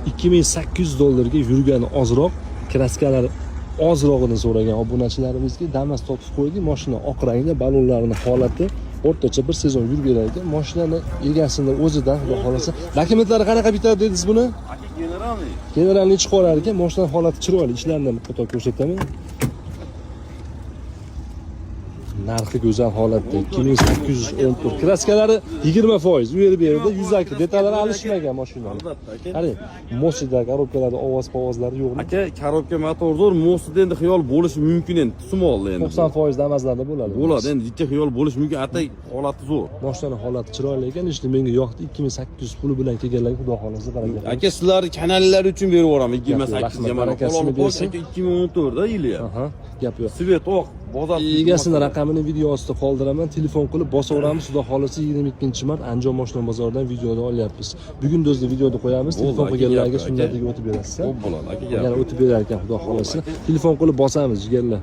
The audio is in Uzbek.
$2800 ga yurgani ozroq, kraskalar ozrog'ini so'ragan obunachilarimizga Damas topib qo'ydik. Mashina oq rangda, balonlarining holati o'rtacha bir sezon yurgan ekan. Mashinani egasini o'zidan, xudo xolasa. Dokumentlari qanaqa bitadi dedingiz buni? Generalni chiqarar ekan. Mashinaning holati chiroyli. Ishlarini foto ko'rsataman. Narxi go'zal holatda 2814. Kraskalari 20%. U yerda 100 aka detallari alishmagan mashinaning. Qarang, Mosida korobkalarda ovozlari yo'qmi? Aka, korobka motor zo'r, Mosida endi xiyol bo'lishi mumkin endi, tusmoldi endi. 90% damazlarda bo'ladi. Bo'ladi, endi jicha xiyol bo'lishi mumkin, atay holati zo'r. Mashinaning holati chiroyli ekan, ishni menga yoqdi. 2800 puli bilan kelganlarga xudo xolasa qarang. Aka, sizlarning kanallar uchun berib yuboraman 28 ga. Mana barakasini bersin. 2014 da yili. Aha, gap yo'q. Svet oq, bozor Egasini raqamini video ostida qoldiraman. Telefon qilib bosaveramiz. Xudo xolasa 22-mart Andijon mashina bozoridan videoni olyapmiz. Bugun do'zni videoni qo'yamiz. Telefon qilganlarga sunnatiga o'tib berasiz. Xo'p bo'ladi aka. Yana o'tib berar ekan xudo xolasa. Telefon qilib bosamiz jigarlar.